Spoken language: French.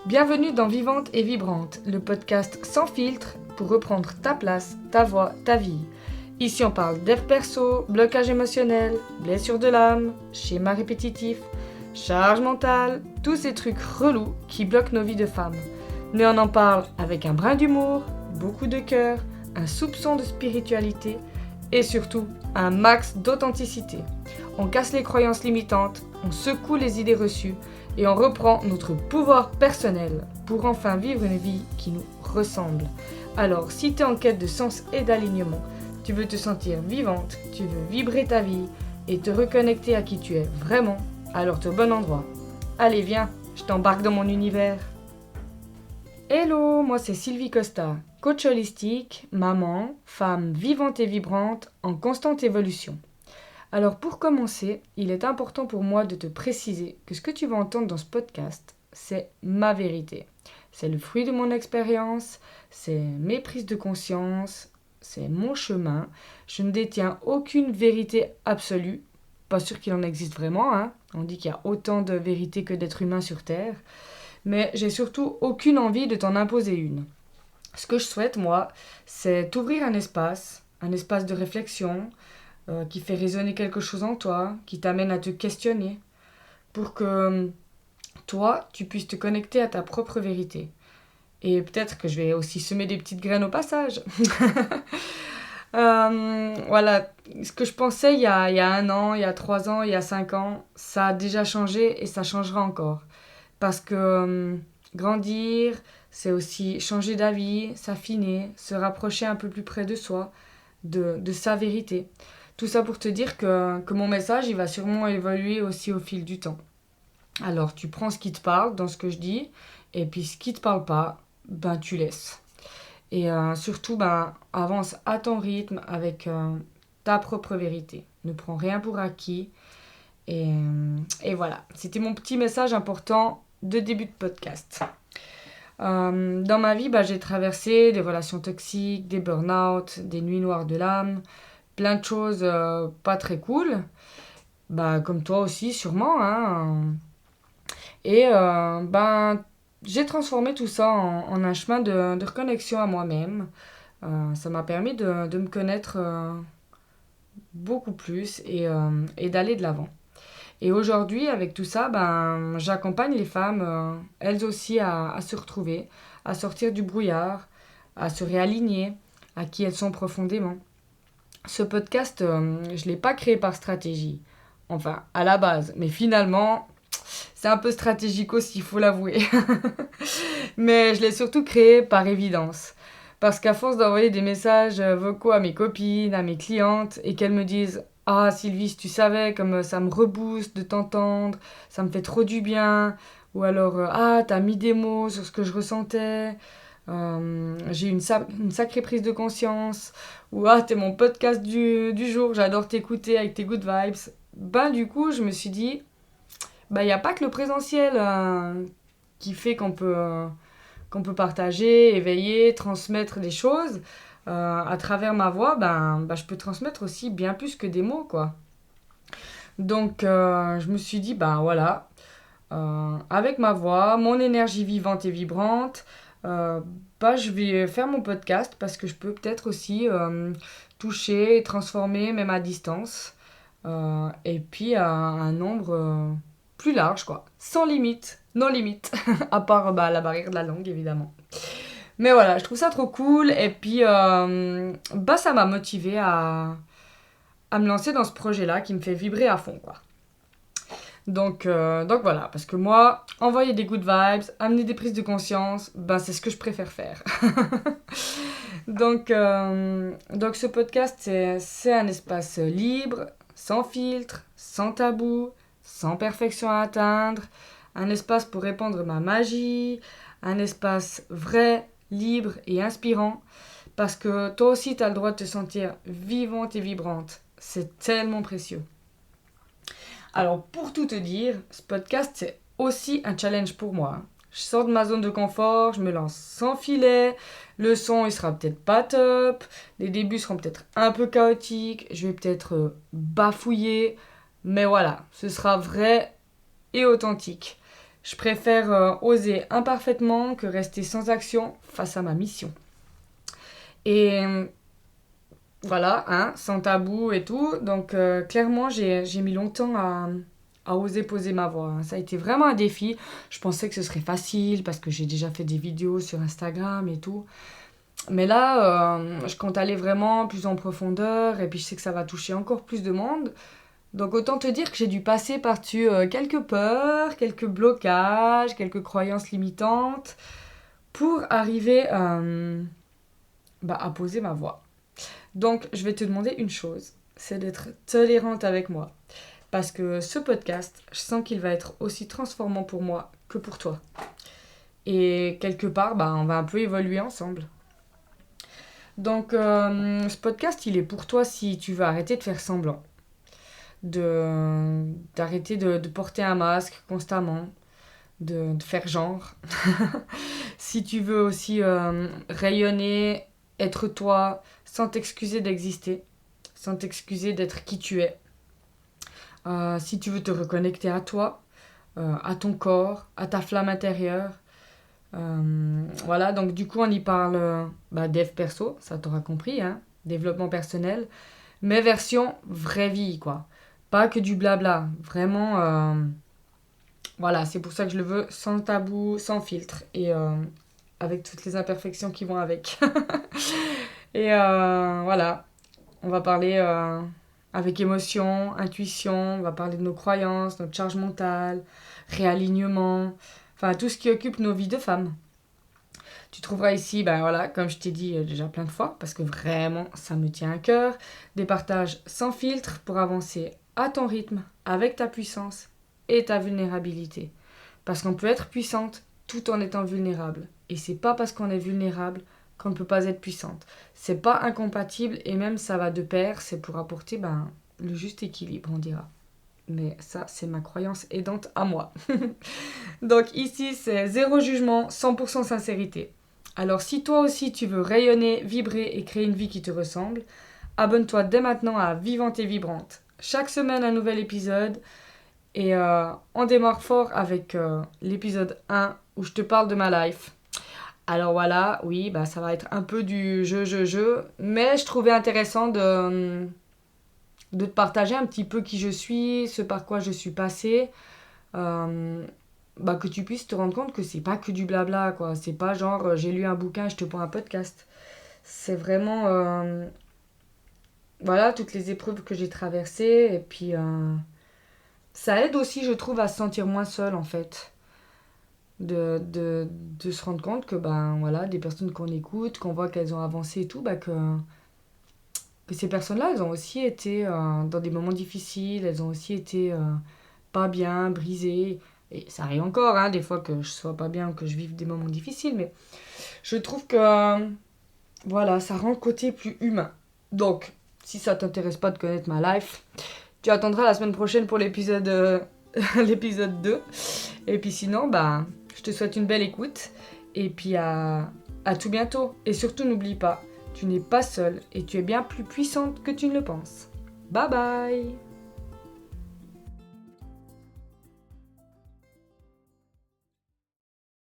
Bienvenue dans Vivante et Vibrante, le podcast sans filtre pour reprendre ta place, ta voix, ta vie. Ici on parle dev perso, blocage émotionnel, blessure de l'âme, schéma répétitif, charge mentale, tous ces trucs relous qui bloquent nos vies de femmes. Mais on en parle avec un brin d'humour, beaucoup de cœur, un soupçon de spiritualité et surtout un max d'authenticité. On casse les croyances limitantes, on secoue les idées reçues et on reprend notre pouvoir personnel pour enfin vivre une vie qui nous ressemble. Alors, si tu es en quête de sens et d'alignement, tu veux te sentir vivante, tu veux vibrer ta vie et te reconnecter à qui tu es vraiment, alors tu es au bon endroit. Allez, viens, je t'embarque dans mon univers. Hello, moi c'est Sylvie Costa, coach holistique, maman, femme vivante et vibrante en constante évolution. Alors pour commencer, il est important pour moi de te préciser que ce que tu vas entendre dans ce podcast, c'est ma vérité. C'est le fruit de mon expérience, c'est mes prises de conscience, c'est mon chemin. Je ne détiens aucune vérité absolue, pas sûr qu'il en existe vraiment, hein. On dit qu'il y a autant de vérités que d'êtres humains sur Terre, mais j'ai surtout aucune envie de t'en imposer une. Ce que je souhaite, moi, c'est t'ouvrir un espace de réflexion, qui fait résonner quelque chose en toi, qui t'amène à te questionner, pour que toi, tu puisses te connecter à ta propre vérité. Et peut-être que je vais aussi semer des petites graines au passage. Voilà, ce que je pensais il y a 1 an, il y a 3 ans, il y a 5 ans, ça a déjà changé et ça changera encore. Parce que grandir, c'est aussi changer d'avis, s'affiner, se rapprocher un peu plus près de soi, de sa vérité. Tout ça pour te dire que mon message, il va sûrement évoluer aussi au fil du temps. Alors, tu prends ce qui te parle dans ce que je dis, et puis ce qui te parle pas, ben tu laisses. Et surtout, ben avance à ton rythme avec ta propre vérité. Ne prends rien pour acquis. Et voilà, c'était mon petit message important de début de podcast. Dans ma vie, ben, j'ai traversé des relations toxiques, des burn-out, des nuits noires de l'âme, plein de choses pas très cool, bah, comme toi aussi sûrement, hein. Et ben, j'ai transformé tout ça en un chemin de reconnexion à moi-même. Ça m'a permis de me connaître beaucoup plus et d'aller de l'avant. Et aujourd'hui, avec tout ça, ben, j'accompagne les femmes, elles aussi, à se retrouver, à sortir du brouillard, à se réaligner à qui elles sont profondément. Ce podcast, je ne l'ai pas créé par stratégie. Enfin, à la base. Mais finalement, c'est un peu stratégique aussi, il faut l'avouer. Mais je l'ai surtout créé par évidence. Parce qu'à force d'envoyer des messages vocaux à mes copines, à mes clientes, et qu'elles me disent « Ah Sylvie, si tu savais comme ça me rebooste de t'entendre, ça me fait trop du bien », ou alors Ah, t'as mis des mots sur ce que je ressentais », j'ai eu une sacrée prise de conscience, ou ah, t'es mon podcast du jour, j'adore t'écouter avec tes good vibes. Ben, du coup, je me suis dit, bah, il n'y a pas que le présentiel qui fait qu'on peut partager, éveiller, transmettre des choses. À travers ma voix, je peux transmettre aussi bien plus que des mots, quoi. Donc, je me suis dit, ben voilà, avec ma voix, mon énergie vivante et vibrante, euh, je vais faire mon podcast parce que je peux peut-être aussi toucher et transformer même à distance. Et puis à un nombre plus large, quoi. Sans limite, non limite. À part la barrière de la langue, évidemment. Mais voilà, je trouve ça trop cool. Et puis, ça m'a motivée à me lancer dans ce projet-là qui me fait vibrer à fond, quoi. Donc voilà, parce que moi, envoyer des good vibes, amener des prises de conscience, c'est ce que je préfère faire. donc ce podcast, c'est un espace libre, sans filtre, sans tabou, sans perfection à atteindre, un espace pour répandre ma magie, un espace vrai, libre et inspirant, parce que toi aussi, tu as le droit de te sentir vivante et vibrante. C'est tellement précieux. Alors, pour tout te dire, ce podcast, c'est aussi un challenge pour moi. Je sors de ma zone de confort, je me lance sans filet, le son, il sera peut-être pas top, les débuts seront peut-être un peu chaotiques, je vais peut-être bafouiller, mais voilà, ce sera vrai et authentique. Je préfère oser imparfaitement que rester sans action face à ma mission. Et voilà, hein, sans tabou et tout. Donc clairement, j'ai mis longtemps à oser poser ma voix, hein. Ça a été vraiment un défi. Je pensais que ce serait facile parce que j'ai déjà fait des vidéos sur Instagram et tout. Mais là, je compte aller vraiment plus en profondeur et puis je sais que ça va toucher encore plus de monde. Donc autant te dire que j'ai dû passer par-dessus quelques peurs, quelques blocages, quelques croyances limitantes pour arriver à poser ma voix. Donc je vais te demander une chose, c'est d'être tolérante avec moi. Parce que ce podcast, je sens qu'il va être aussi transformant pour moi que pour toi. Et quelque part, on va un peu évoluer ensemble. Donc ce podcast, il est pour toi si tu veux arrêter de faire semblant. D'arrêter de porter un masque constamment, de faire genre. Si tu veux aussi rayonner, être toi, sans t'excuser d'exister, sans t'excuser d'être qui tu es. Si tu veux te reconnecter à toi, à ton corps, à ta flamme intérieure. Voilà, donc du coup on y parle dev perso, ça t'aura compris, hein, développement personnel, mais version vraie vie, quoi. Pas que du blabla, vraiment, voilà, c'est pour ça que je le veux sans tabou, sans filtre, et avec toutes les imperfections qui vont avec. Et voilà, on va parler avec émotion, intuition, on va parler de nos croyances, notre charge mentale, réalignement, enfin tout ce qui occupe nos vies de femmes. Tu trouveras ici, voilà, comme je t'ai dit déjà plein de fois, parce que vraiment ça me tient à cœur, des partages sans filtre pour avancer à ton rythme, avec ta puissance et ta vulnérabilité. Parce qu'on peut être puissante tout en étant vulnérable. Et c'est pas parce qu'on est vulnérable qu'on ne peut pas être puissante. C'est pas incompatible et même ça va de pair, c'est pour apporter le juste équilibre, on dira. Mais ça, c'est ma croyance aidante à moi. Donc ici, c'est zéro jugement, 100% sincérité. Alors si toi aussi tu veux rayonner, vibrer et créer une vie qui te ressemble, abonne-toi dès maintenant à Vivante et Vibrante. Chaque semaine un nouvel épisode et on démarre fort avec l'épisode 1 où je te parle de ma life. Alors voilà, oui, ça va être un peu du jeu, mais je trouvais intéressant de te partager un petit peu qui je suis, ce par quoi je suis passée. Que tu puisses te rendre compte que c'est pas que du blabla, quoi. C'est pas genre j'ai lu un bouquin, je te prends un podcast. C'est vraiment voilà toutes les épreuves que j'ai traversées et puis ça aide aussi, je trouve, à se sentir moins seul en fait. De se rendre compte que voilà, des personnes qu'on écoute, qu'on voit qu'elles ont avancé et tout, que ces personnes-là, elles ont aussi été dans des moments difficiles, elles ont aussi été pas bien, brisées. Et ça arrive encore, hein, des fois que je sois pas bien ou que je vive des moments difficiles, mais je trouve que voilà, ça rend le côté plus humain. Donc, si ça t'intéresse pas de connaître ma life, tu attendras la semaine prochaine pour l'épisode l'épisode 2. Et puis sinon, je te souhaite une belle écoute. Et puis à tout bientôt. Et surtout, n'oublie pas, tu n'es pas seule et tu es bien plus puissante que tu ne le penses. Bye bye!